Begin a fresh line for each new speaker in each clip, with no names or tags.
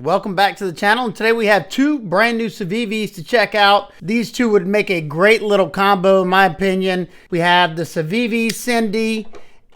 Welcome back to the channel, and today we have two brand new Civivis to check out. These two would make a great little combo in my opinion. We have the Civivi Cindy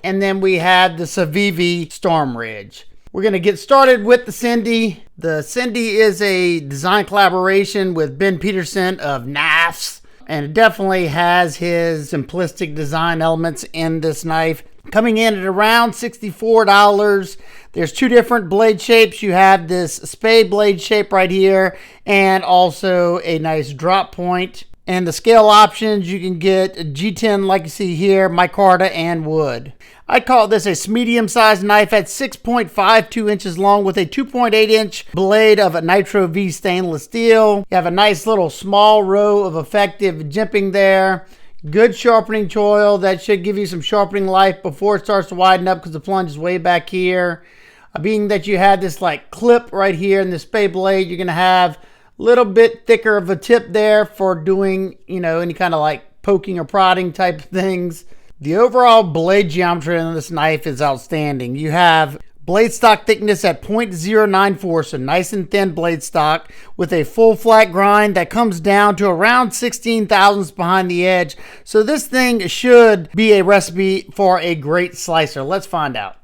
and then we have the Civivi Storm Ridge. We're going to get started with the Sendy. The Sendy is a design collaboration with Ben Peterson of Knafs, and it definitely has his simplistic design elements in this knife. Coming in at around $64. There's two different blade shapes. You have this spade blade shape right here and also a nice drop point. And the scale options, you can get G10 like you see here, micarta, and wood. I call this a medium-sized knife at 6.52 inches long with a 2.8 inch blade of a Nitro V stainless steel. You have a nice little small row of effective jimping there. Good sharpening choil. That should give you some sharpening life before it starts to widen up because the plunge is way back here. Being that you had this like clip right here in the spade blade, you're going to have a little bit thicker of a tip there for doing, any kind of like poking or prodding type of things. The overall blade geometry on this knife is outstanding. You have blade stock thickness at 0.094, so nice and thin blade stock with a full flat grind that comes down to around 16 thousandths behind the edge. So this thing should be a recipe for a great slicer. Let's find out.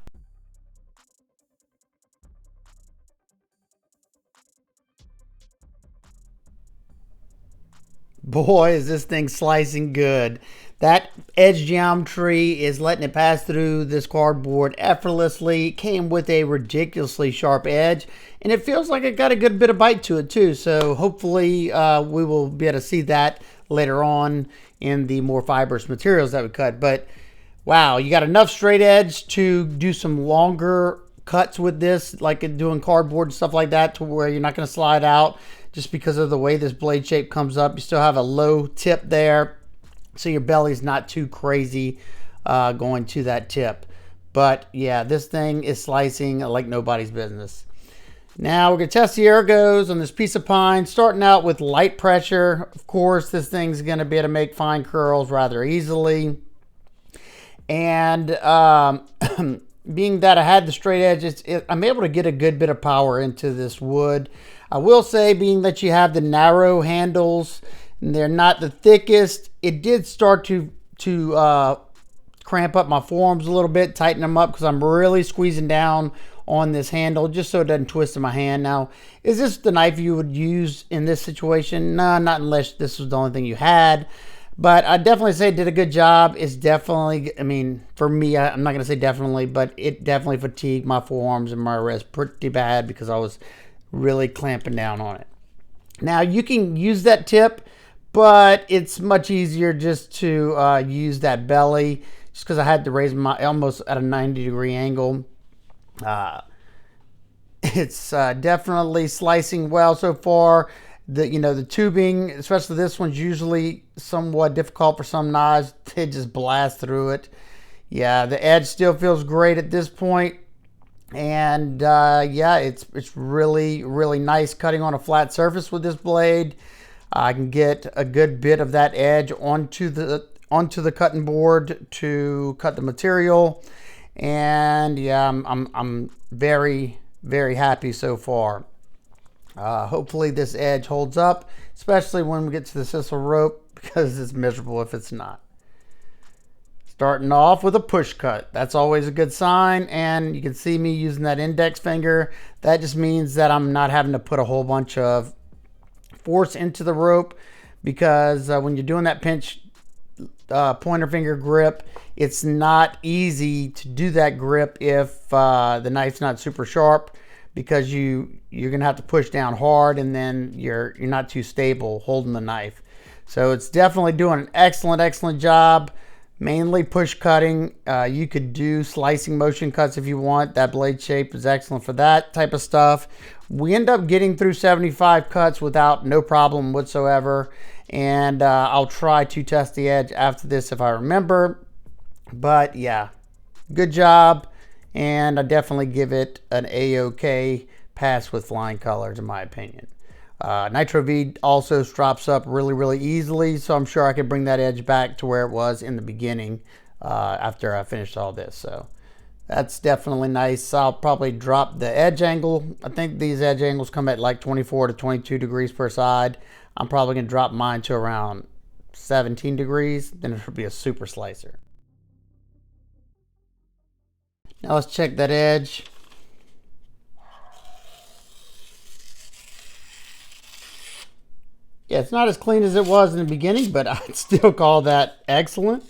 Boy, is this thing slicing good. That edge geometry is letting it pass through this cardboard effortlessly. It came with a ridiculously sharp edge, and it feels like it got a good bit of bite to it too. So hopefully we will be able to see that later on in the more fibrous materials that we cut. But wow, you got enough straight edge to do some longer cuts with this, like doing cardboard and stuff like that, to where you're not going to slide out just because of the way this blade shape comes up. You still have a low tip there, so your belly's not too crazy going to that tip. But yeah, this thing is slicing like nobody's business. Now we're going to test the ergos on this piece of pine, starting out with light pressure. Of course, this thing's going to be able to make fine curls rather easily. And being that I had the straight edge, I'm able to get a good bit of power into this wood. I will say, being that you have the narrow handles, and they're not the thickest, it did start to cramp up my forearms a little bit, tighten them up, because I'm really squeezing down on this handle just so it doesn't twist in my hand. Now, is this the knife you would use in this situation? No, not unless this was the only thing you had. But I definitely say it did a good job. It's definitely, for me, I'm not going to say definitely, but it definitely fatigued my forearms and my wrist pretty bad because I was really clamping down on it. Now, you can use that tip, but it's much easier just to use that belly, just because I had to raise my almost at a 90-degree angle. It's definitely slicing well so far. The tubing, especially this one's usually somewhat difficult for some knives. It just blasts through it. Yeah, the edge still feels great at this point. And yeah, it's really, really nice cutting on a flat surface with this blade. I can get a good bit of that edge onto the cutting board to cut the material. And yeah, I'm very, very happy so far. Hopefully this edge holds up, especially when we get to the sisal rope, because it's miserable if it's not. Starting off with a push cut. That's always a good sign, and you can see me using that index finger. That just means that I'm not having to put a whole bunch of force into the rope, because when you're doing that pinch pointer finger grip, it's not easy to do that grip if the knife's not super sharp, because you're gonna have to push down hard, and then you're not too stable holding the knife. So it's definitely doing an excellent job. Mainly push cutting. You could do slicing motion cuts if you want. That blade shape is excellent for that type of stuff. We end up getting through 75 cuts without no problem whatsoever. And I'll try to test the edge after this if I remember. But yeah, good job. And I definitely give it an A-OK pass with flying colors in my opinion. Nitro V also strops up really easily, so I'm sure I could bring that edge back to where it was in the beginning after I finished all this. So That's definitely nice. I'll probably drop the edge angle. I think these edge angles come at like 24 to 22 degrees per side. I'm probably going to drop mine to around 17 degrees. Then it should be a super slicer. Now let's check that edge. Yeah, it's not as clean as it was in the beginning, but I'd still call that excellent.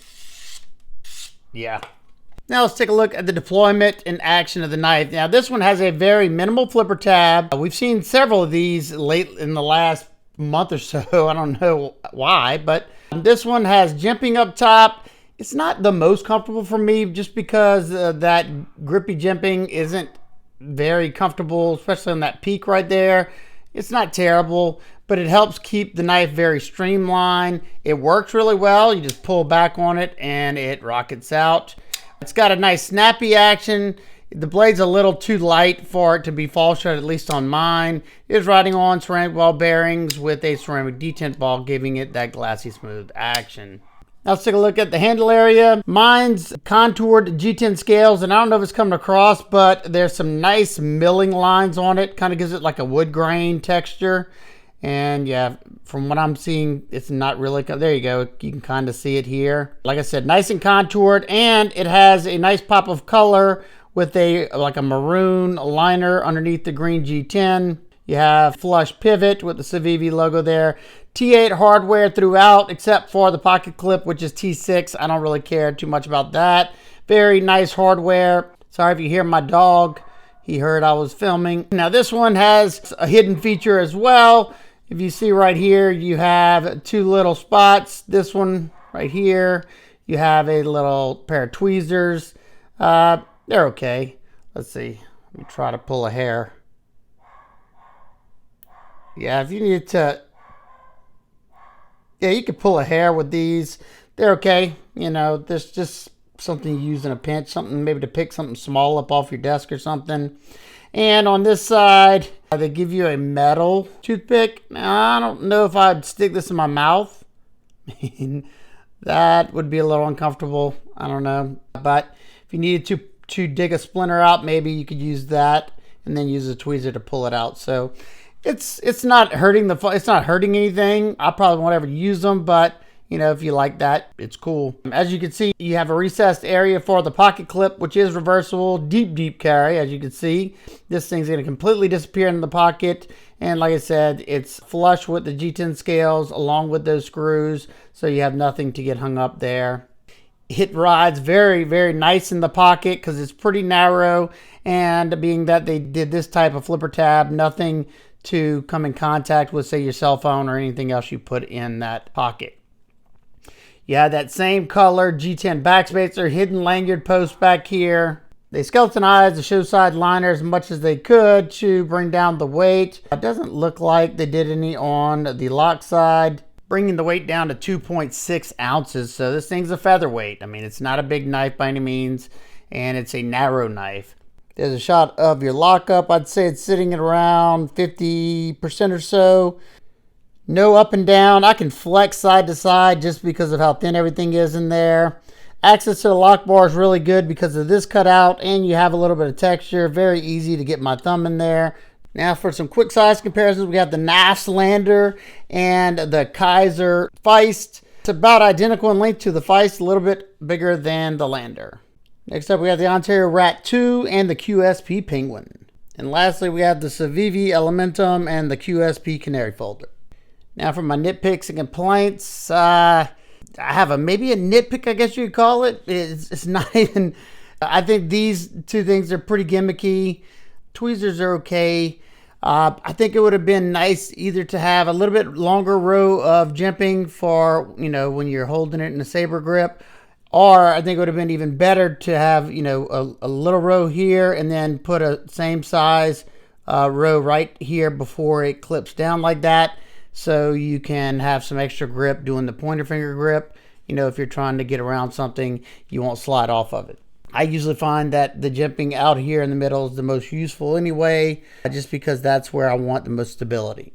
Yeah. Now let's take a look at the deployment and action of the knife. Now this one has a very minimal flipper tab. We've seen several of these late in the last month or so. I don't know why, but this one has jimping up top. It's not the most comfortable for me just because that grippy jimping isn't very comfortable, especially on that peak right there. It's not terrible, but it helps keep the knife very streamlined. It works really well. You just pull back on it and it rockets out. It's got a nice snappy action. The blade's a little too light for it to be fall shut, at least on mine. It is riding on ceramic ball bearings with a ceramic detent ball, giving it that glassy smooth action. Now let's take a look at the handle area. Mine's contoured G10 scales, and I don't know if it's coming across, but there's some nice milling lines on it. Kind of gives it like a wood grain texture. And yeah, from what I'm seeing, it's not really, there you go. You can kind of see it here. Like I said, nice and contoured, and it has a nice pop of color with like a maroon liner underneath the green G10. You have flush pivot with the Civivi logo there. T8 hardware throughout, except for the pocket clip, which is T6. I don't really care too much about that. Very nice hardware. Sorry if you hear my dog. He heard I was filming. Now this one has a hidden feature as well. If you see right here, you have two little spots. This one right here, you have a little pair of tweezers. They're okay. Let's see. Let me try to pull a hair. Yeah, if you need to, yeah, you could pull a hair with these. They're okay. You know, there's just something you use in a pinch, something maybe to pick something small up off your desk or something. And on this side, they give you a metal toothpick. Now, I don't know if I'd stick this in my mouth. I mean, that would be a little uncomfortable. I don't know. But if you needed to dig a splinter out, maybe you could use that and then use a tweezer to pull it out. So it's not hurting it's not hurting anything. I probably won't ever use them, but you know, if you like that, it's cool. As you can see, you have a recessed area for the pocket clip, which is reversible, deep carry. As you can see, this thing's going to completely disappear in the pocket. And like I said, it's flush with the G10 scales along with those screws, so you have nothing to get hung up there. It rides very, very nice in the pocket because it's pretty narrow, and being that they did this type of flipper tab, nothing to come in contact with, say, your cell phone or anything else you put in that pocket. You have that same color G10 backspacer, hidden lanyard post back here. They skeletonized the show side liner as much as they could to bring down the weight. It doesn't look like they did any on the lock side, bringing the weight down to 2.6 ounces. So this thing's a featherweight. I mean, it's not a big knife by any means, and it's a narrow knife. There's a shot of your lockup. I'd say it's sitting at around 50% or so. No up and down. I can flex side to side just because of how thin everything is in there. Access to the lock bar is really good because of this cutout, and you have a little bit of texture. Very easy to get my thumb in there. Now for some quick size comparisons, we have the Knafs Lander and the Kaiser Feist. It's about identical in length to the Feist, a little bit bigger than the Lander. Next up, we have the Ontario Rat 2 and the QSP Penguin. And lastly, we have the Civivi Elementum and the QSP Canary Folder. Now for my nitpicks and complaints, I have maybe a nitpick, I guess you could call it. It's not even, I think these two things are pretty gimmicky. Tweezers are okay. I think it would have been nice either to have a little bit longer row of jimping for, you know, when you're holding it in a saber grip. Or I think it would have been even better to have, you know, a little row here and then put a same size row right here before it clips down like that. So you can have some extra grip doing the pointer finger grip. You know, if you're trying to get around something, you won't slide off of it. I usually find that the jimping out here in the middle is the most useful anyway, just because that's where I want the most stability.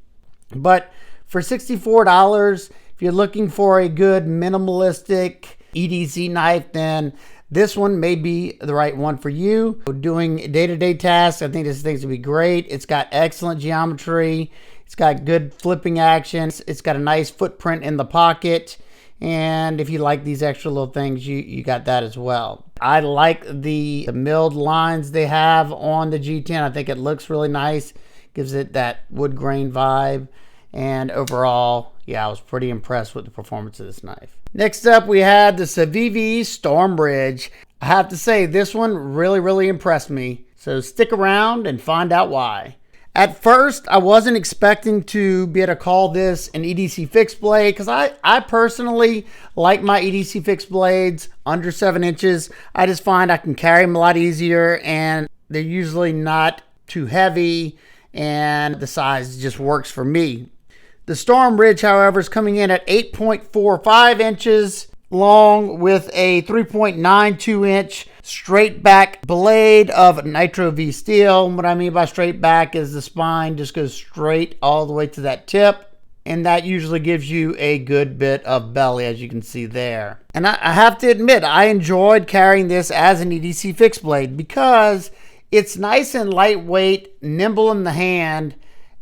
But for $64, if you're looking for a good minimalistic EDC knife, then this one may be the right one for you. Doing day-to-day tasks, I think this thing's gonna be great. It's got excellent geometry. It's got good flipping action. It's got a nice footprint in the pocket. And if you like these extra little things, you got that as well. I like the milled lines they have on the G10. I think it looks really nice. Gives it that wood grain vibe. And overall, yeah, I was pretty impressed with the performance of this knife. Next up, we had the Civivi Storm Ridge. I have to say, this one really impressed me. So stick around and find out why. At first, I wasn't expecting to be able to call this an EDC fixed blade because I personally like my EDC fixed blades under 7 inches. I just find I can carry them a lot easier and they're usually not too heavy and the size just works for me. The Storm Ridge, however, is coming in at 8.45 inches long with a 3.92 inch straight back blade of Nitro V steel. What I mean by straight back is the spine just goes straight all the way to that tip, and that usually gives you a good bit of belly, as you can see there. And I have to admit, I enjoyed carrying this as an EDC fixed blade because it's nice and lightweight, nimble in the hand,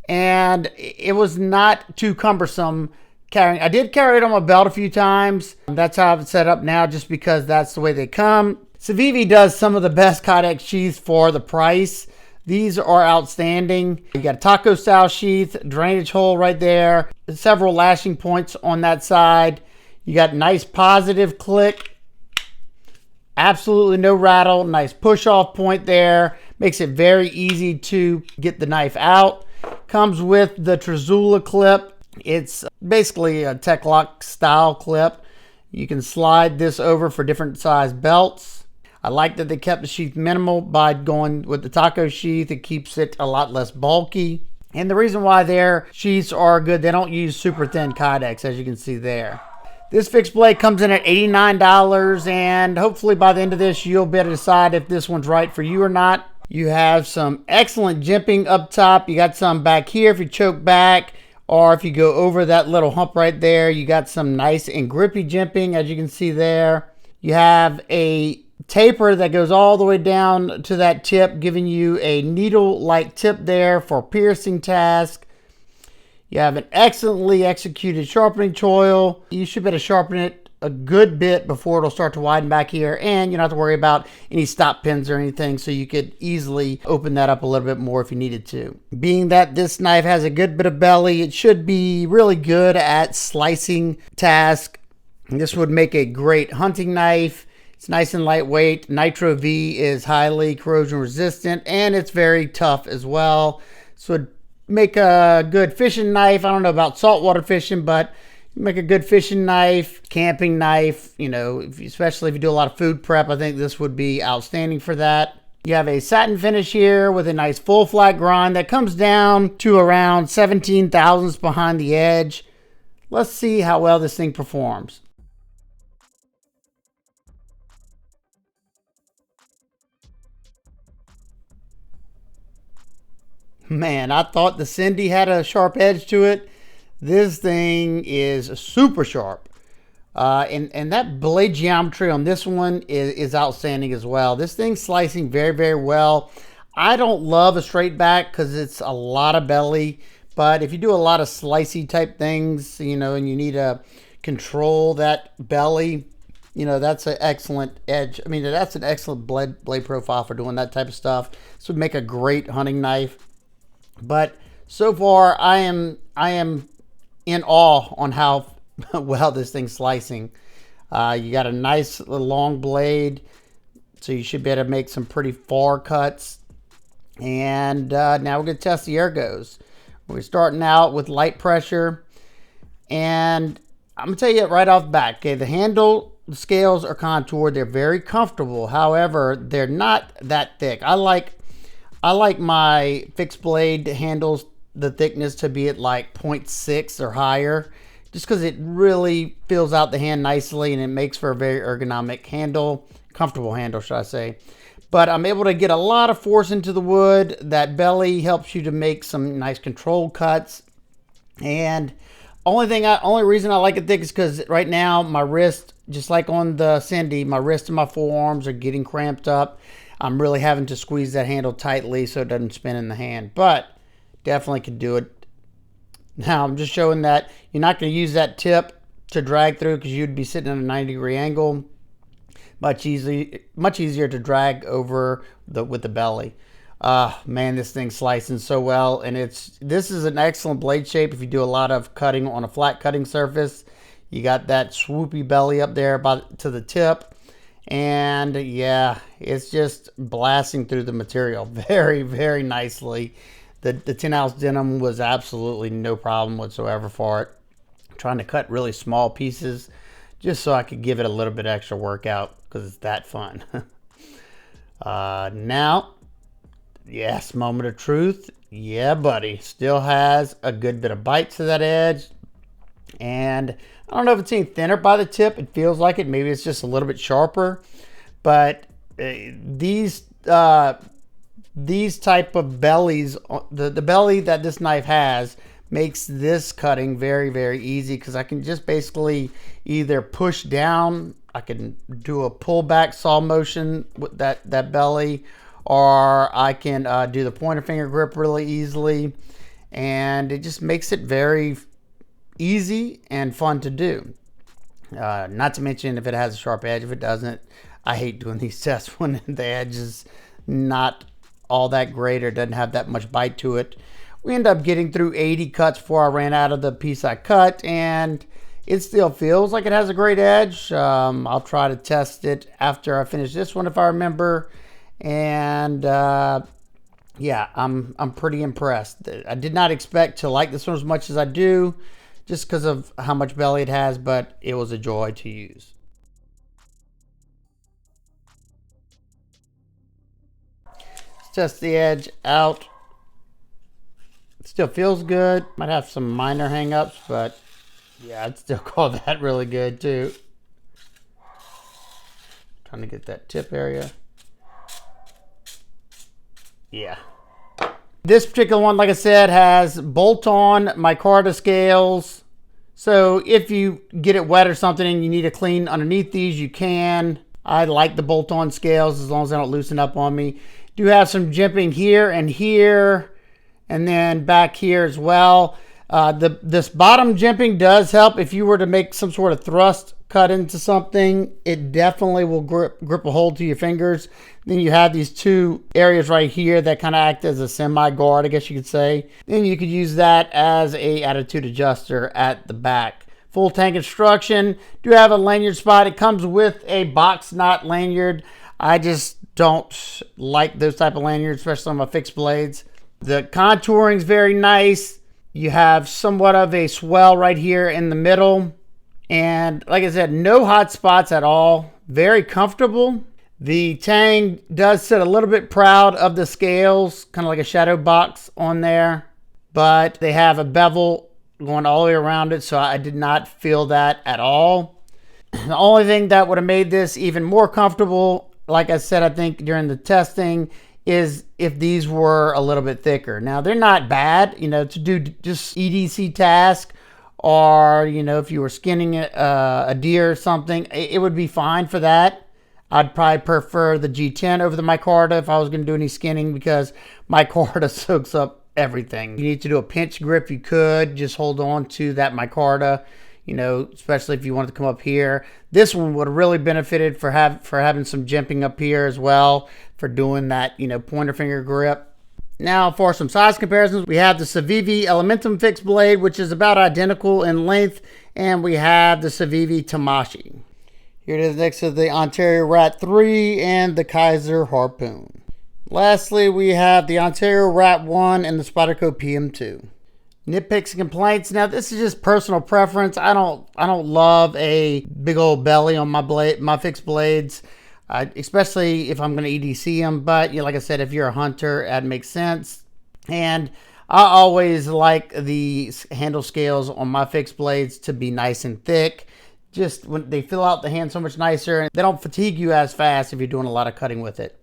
and it was not too cumbersome carrying. I did carry it on my belt a few times. That's how I have it set up now, just because that's the way they come. Civivi does some of the best Kydex sheaths for the price. These are outstanding. You got a taco style sheath, drainage hole right there, several lashing points on that side. You got nice positive click, absolutely no rattle, nice push off point there. Makes it very easy to get the knife out. Comes with the Trezula clip. It's basically a Tech Lock style clip. You can slide this over for different size belts. I like that they kept the sheath minimal by going with the taco sheath. It keeps it a lot less bulky. And the reason why their sheaths are good, they don't use super thin Kydex, as you can see there. This fixed blade comes in at $89, and hopefully by the end of this, you'll be able to decide if this one's right for you or not. You have some excellent jimping up top. You got some back here if you choke back, or if you go over that little hump right there, you got some nice and grippy jimping, as you can see there. You have a taper that goes all the way down to that tip, giving you a needle-like tip there for piercing task. You have an excellently executed sharpening choil. You should be able to sharpen it a good bit before it'll start to widen back here, and you don't have to worry about any stop pins or anything, so you could easily open that up a little bit more if you needed to. Being that this knife has a good bit of belly, it should be really good at slicing task. This would make a great hunting knife. It's nice and lightweight. Nitro V is highly corrosion resistant, and it's very tough as well. So it'd make a good fishing knife. I don't know about saltwater fishing, but make a good fishing knife, camping knife, you know, especially if you do a lot of food prep. I think this would be outstanding for that. You have a satin finish here with a nice full flat grind that comes down to around 17 thousandths behind the edge. Let's see how well this thing performs. Man, I thought the Sendy had a sharp edge to it. This thing is super sharp. And that blade geometry on this one is outstanding as well. This thing's slicing very well. I don't love a straight back because it's a lot of belly. But if you do a lot of slicey type things, you know, and you need to control that belly, you know, that's an excellent edge. I mean, that's an excellent blade profile for doing that type of stuff. This would make a great hunting knife. But so far, I am in awe on how well this thing's slicing. You got a nice long blade, so you should be able to make some pretty far cuts. And now we're going to test the ergos. We're starting out with light pressure, and I'm going to tell you right off the bat, okay, the handle scales are contoured. They're very comfortable. However, they're not that thick. I like my fixed blade handles, the thickness to be at like 0.6 or higher, just because it really fills out the hand nicely and it makes for a very ergonomic handle, comfortable handle, should I say. But I'm able to get a lot of force into the wood. That belly helps you to make some nice controlled cuts. And only reason I like it thick is because right now my wrist just like on the Sendy, my wrist and my forearms are getting cramped up. I'm really having to squeeze that handle tightly so it doesn't spin in the hand, but definitely could do it. Now I'm just showing that you're not going to use that tip to drag through because you'd be sitting at a 90-degree angle. Much easier to drag over with the belly. Man, this thing's slicing so well, and this is an excellent blade shape if you do a lot of cutting on a flat cutting surface. You got that swoopy belly up there to the tip, and yeah, it's just blasting through the material very, very nicely. The 10-ounce denim was absolutely no problem whatsoever for it. I'm trying to cut really small pieces just so I could give it a little bit extra workout because it's that fun. Now, yes, moment of truth. Yeah, buddy, still has a good bit of bite to that edge, and I don't know if it's any thinner by the tip. It feels like it. Maybe it's just a little bit sharper, but these type of bellies, the belly that this knife has makes this cutting very, very easy because I can just basically either push down, I can do a pullback saw motion with that belly, or I can do the pointer finger grip really easily, and it just makes it very easy and fun to do. Not to mention if it has a sharp edge. If it doesn't, I hate doing these tests when the edge is not all that great or doesn't have that much bite to it. We end up getting through 80 cuts before I ran out of the piece I cut, and it still feels like it has a great edge. I'll try to test it after I finish this one if I remember, and yeah, I'm pretty impressed. I did not expect to like this one as much as I do just because of how much belly it has, but it was a joy to use. Let's test the edge out. It still feels good. Might have some minor hang-ups, but yeah, I'd still call that really good too. Trying to get that tip area. Yeah. This particular one, like I said, has bolt-on micarta scales. So if you get it wet or something and you need to clean underneath these, you can. I like the bolt-on scales as long as they don't loosen up on me. Do have some jimping here, and then back here as well. This bottom jimping does help if you were to make some sort of thrust cut into something. It definitely will grip a hold to your fingers. Then you have these two areas right here that kind of act as a semi-guard, I guess you could say. Then you could use that as a attitude adjuster at the back. Full tank instruction. Do have a lanyard spot. It comes with a box knot lanyard. I just don't like those type of lanyards, especially on my fixed blades. The contouring is very nice. You have somewhat of a swell right here in the middle. And like I said, no hot spots at all. Very comfortable. The tang does sit a little bit proud of the scales, kind of like a shadow box on there. But they have a bevel going all the way around it, so I did not feel that at all. The only thing that would have made this even more comfortable, like I said, I think during the testing, is if these were a little bit thicker. Now, they're not bad, to do just EDC task, or, if you were skinning a deer or something, it would be fine for that. I'd probably prefer the G10 over the micarta if I was going to do any skinning, because micarta soaks up everything. You need to do a pinch grip, you could just hold on to that micarta, especially if you wanted to come up here. This one would have really benefited for having some jimping up here as well, for doing that, pointer finger grip. Now for some size comparisons, we have the Civivi Elementum fixed blade, which is about identical in length, and we have the Civivi Tamashi. Here it is next to the Ontario Rat 3 and the Kaiser Harpoon. Lastly, we have the Ontario Rat 1 and the Spyderco PM2. Nitpicks and complaints. Now, this is just personal preference. I don't love a big old belly on my fixed blades, especially if I'm going to EDC them. But like I said, if you're a hunter, that makes sense. And I always like the handle scales on my fixed blades to be nice and thick. Just when they fill out the hand so much nicer, and they don't fatigue you as fast if you're doing a lot of cutting with it.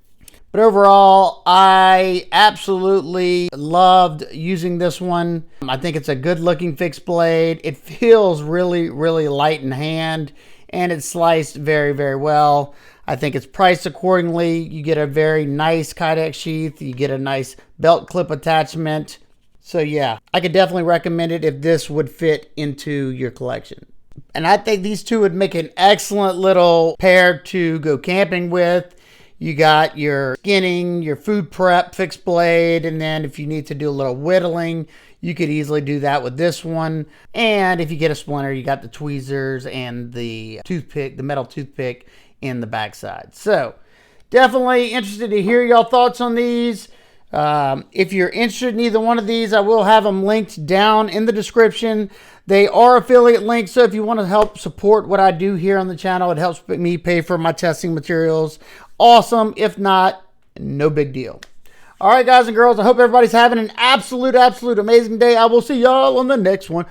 But overall, I absolutely loved using this one. I think it's a good looking fixed blade. It feels really, really light in hand. and it's sliced very, very well. I think it's priced accordingly. You get a very nice Kydex sheath. You get a nice belt clip attachment. So yeah, I could definitely recommend it if this would fit into your collection. And I think these two would make an excellent little pair to go camping with. You got your skinning, your food prep fixed blade, and then if you need to do a little whittling, you could easily do that with this one. And if you get a splinter, you got the tweezers and the toothpick, the metal toothpick in the backside. So definitely interested to hear y'all thoughts on these. If you're interested in either one of these, I will have them linked down in the description. They are affiliate links, so if you want to help support what I do here on the channel, it helps me pay for my testing materials. Awesome. If not, no big deal. All right, guys and girls, I hope everybody's having an absolute amazing day. I will see y'all on the next one.